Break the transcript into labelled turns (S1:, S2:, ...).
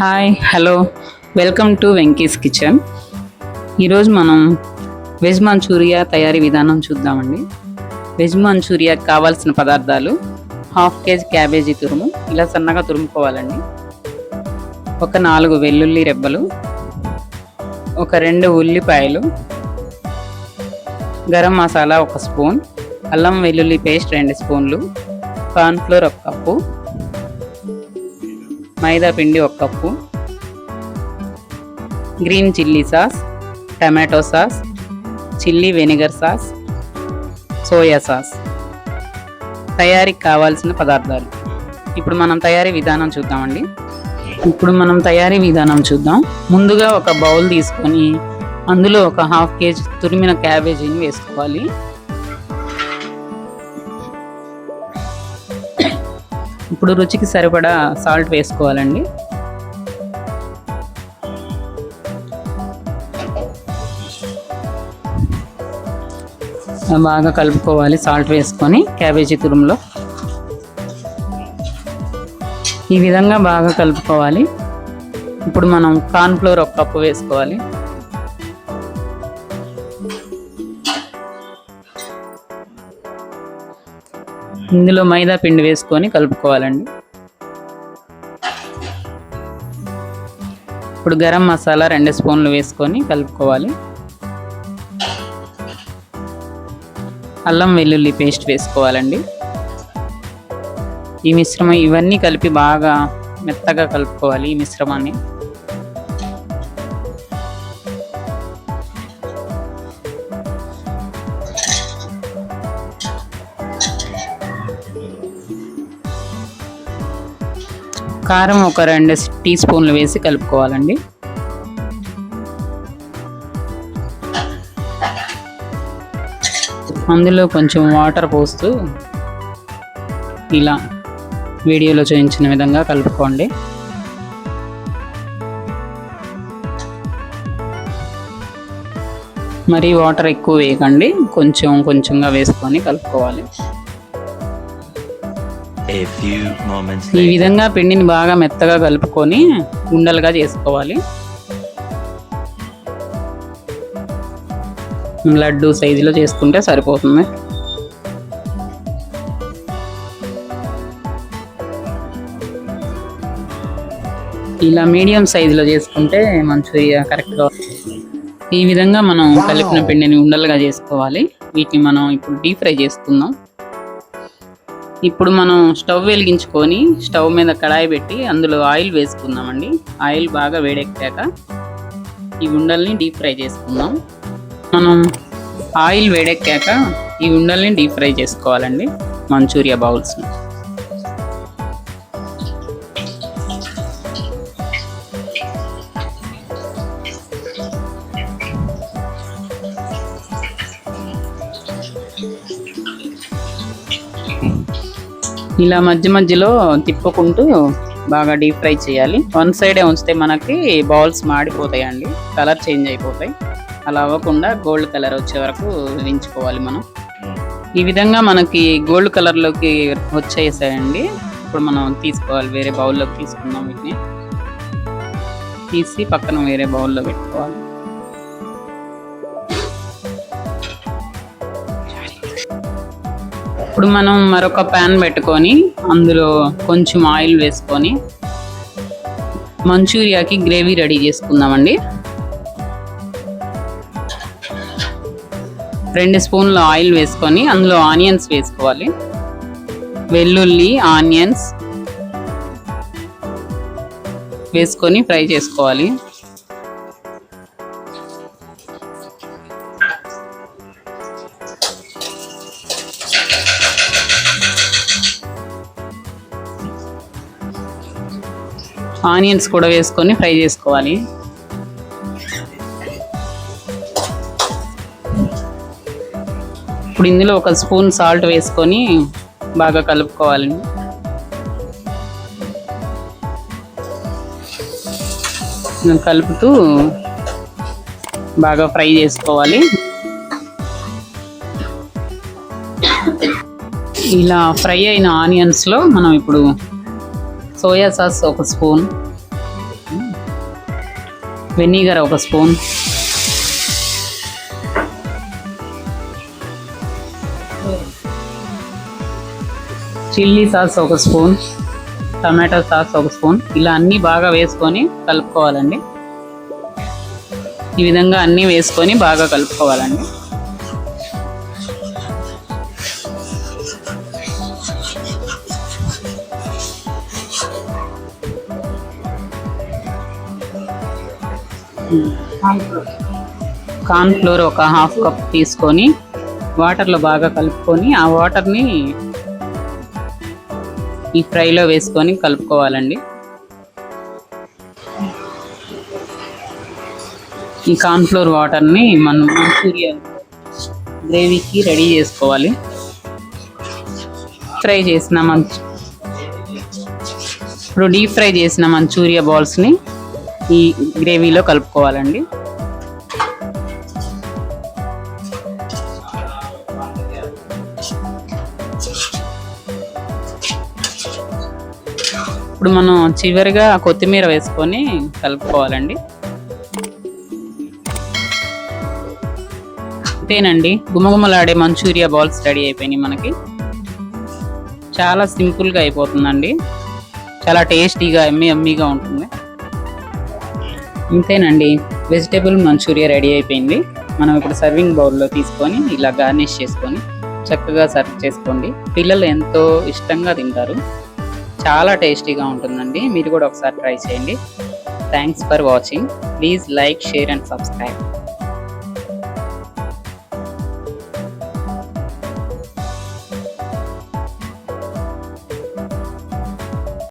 S1: Hi hello welcome to Venky's kitchen. ఈరోజు మనం veg Manchuria తయారీ విధానం చూద్దామండి. వెజ్ మంచూరియాకి కావాల్సిన పదార్థాలు: హాఫ్ కేజీ క్యాబేజీ తురుము ఇలా సన్నగా తురుముకోవాలండి, ఒక 4 వెల్లుల్లి రెబ్బలు, ఒక 2 ఉల్లిపాయలు, గరం మసాలా 1 స్పూన్, అల్లం వెల్లుల్లి పేస్ట్ 2 స్పూన్లు, కార్న్ఫ్లోర్ 1 కప్పు, మైదా పిండి 1 cup, green chilli sauce, tomato sauce, chilli vinegar sauce, soya sauce. తయారీకి కావాల్సిన పదార్థాలు ఇప్పుడు మనం తయారీ విధానం చూద్దాం. ముందుగా ఒక బౌల్ తీసుకొని అందులో ఒక హాఫ్ కేజీ తురిమిన క్యాబేజీని వేసుకోవాలి. ఇప్పుడు రుచికి సరిపడా సాల్ట్ వేసుకోవాలండి. బాగా కలుపుకోవాలి. సాల్ట్ వేసుకొని క్యాబేజీ తురుములో ఈ విధంగా బాగా కలుపుకోవాలి. ఇప్పుడు మనం కార్న్ఫ్లోర్ 1 కప్పు వేసుకోవాలి. ఇందులో మైదా పిండి వేసుకొని కలుపుకోవాలండి. ఇప్పుడు గరం మసాలా 2 స్పూన్లు వేసుకొని కలుపుకోవాలి. అల్లం వెల్లుల్లి పేస్ట్ వేసుకోవాలండి. ఈ మిశ్రమం ఇవన్నీ కలిపి బాగా మెత్తగా కలుపుకోవాలి. ఈ మిశ్రమాన్ని కారం ఒక 2 టీ స్పూన్లు వేసి కలుపుకోవాలండి. అందులో కొంచెం వాటర్ పోస్తూ ఇలా వీడియోలో చూపించిన విధంగా కలుపుకోండి. మరి వాటర్ ఎక్కువ వేయకండి, కొంచెంగా వేసుకొని కలుపుకోవాలి. ఈ విధంగా పిండిని బాగా మెత్తగా కలుపుకొని ఉండలుగా చేసుకోవాలి. లడ్డు సైజులో చేసుకుంటే సరిపోతుంది. ఇలా మీడియం సైజులో చేసుకుంటే మంచూరియా కరెక్ట్గా. ఈ విధంగా మనం కలిపిన పిండిని ఉండలుగా చేసుకోవాలి. వీటిని మనం ఇప్పుడు డీప్ ఫ్రై చేసుకుందాం. ఇప్పుడు మనం స్టవ్ వెలిగించుకొని స్టవ్ మీద కడాయి పెట్టి అందులో ఆయిల్ వేసుకుందామండి. ఆయిల్ బాగా వేడెక్కాక ఈ ఉండల్ని డీప్ ఫ్రై చేసుకుందాం. మనం ఆయిల్ వేడెక్కాక ఈ ఉండల్ని డీప్ ఫ్రై చేసుకోవాలండి, మంచూరియా బౌల్స్. ఇలా మధ్యలో తిప్పుకుంటూ బాగా డీప్ ఫ్రై చేయాలి. 1 సైడే ఉంచితే మనకి బౌల్స్ మాడిపోతాయండి, కలర్ చేంజ్ అయిపోతాయి. అలా అవ్వకుండా గోల్డ్ కలర్ వచ్చే వరకు వేయించుకోవాలి మనం. ఈ విధంగా మనకి గోల్డ్ కలర్లోకి వచ్చేసాయండి. ఇప్పుడు మనం తీసుకోవాలి, వేరే బౌల్లోకి తీసుకుందాం. వీటిని తీసి పక్కన వేరే బౌల్లో పెట్టుకోవాలి. ఇప్పుడు మనం మరొక ప్యాన్ పెట్టుకొని అందులో కొంచెం ఆయిల్ వేసుకొని మంచూరియాకి గ్రేవీ రెడీ చేసుకుందామండి. 2 స్పూన్ల ఆయిల్ వేసుకొని అందులో ఆనియన్స్ వేసుకోవాలి. వెల్లుల్లి, ఆనియన్స్ వేసుకొని ఫ్రై చేసుకోవాలి. ఆనియన్స్ కూడా వేసుకొని ఫ్రై చేసుకోవాలి. ఇప్పుడు ఇందులో 1 స్పూన్ సాల్ట్ వేసుకొని బాగా కలుపుకోవాలి. కలుపుతూ బాగా ఫ్రై చేసుకోవాలి. ఇలా ఫ్రై అయిన ఆనియన్స్లో మనం ఇప్పుడు సోయా సాస్ 1 స్పూన్, వెనిగర్ ఒక స్పూన్, చిల్లీ సాస్ ఒక స్పూన్, టమాటో సాస్ ఒక స్పూన్, ఇలా అన్నీ బాగా వేసుకొని కలుపుకోవాలండి. ఈ విధంగా అన్నీ వేసుకొని బాగా కలుపుకోవాలండి. కార్న్ ఫ్లోర్ ఒక 1/2 కప్ తీసుకొని వాటర్లో బాగా కలుపుకొని ఆ వాటర్ని ఈ ఫ్రైలో వేసుకొని కలుపుకోవాలండి. ఈ కార్న్ ఫ్లోర్ వాటర్ని మనం మంచూరియా గ్రేవీకి రెడీ చేసుకోవాలి. ఇప్పుడు డీప్ ఫ్రై చేసిన మంచూరియా బాల్స్ని ఈ గ్రేవీలో కలుపుకోవాలండి. ఇప్పుడు మనం చివరిగా కొత్తిమీర వేసుకొని కలుపుకోవాలండి. అంతేనండి, గుమగుమలాడే మంచూరియా బాల్స్ రెడీ అయిపోయినాయి మనకి. చాలా సింపుల్గా అయిపోతుందండి, చాలా టేస్టీగా ఎమ్మీగా ఉంటుంది. ఇంతేనండి, వెజిటేబుల్ మంచూరియా రెడీ అయిపోయింది. మనం ఇప్పుడు సర్వింగ్ బౌల్లో తీసుకొని ఇలా గార్నిష్ చేసుకొని చక్కగా సర్వ్ చేసుకోండి. పిల్లలు ఎంతో ఇష్టంగా తింటారు, చాలా టేస్టీగా ఉంటుందండి. మీరు కూడా ఒకసారి ట్రై చేయండి. Thanks for watching. Please like, share and subscribe.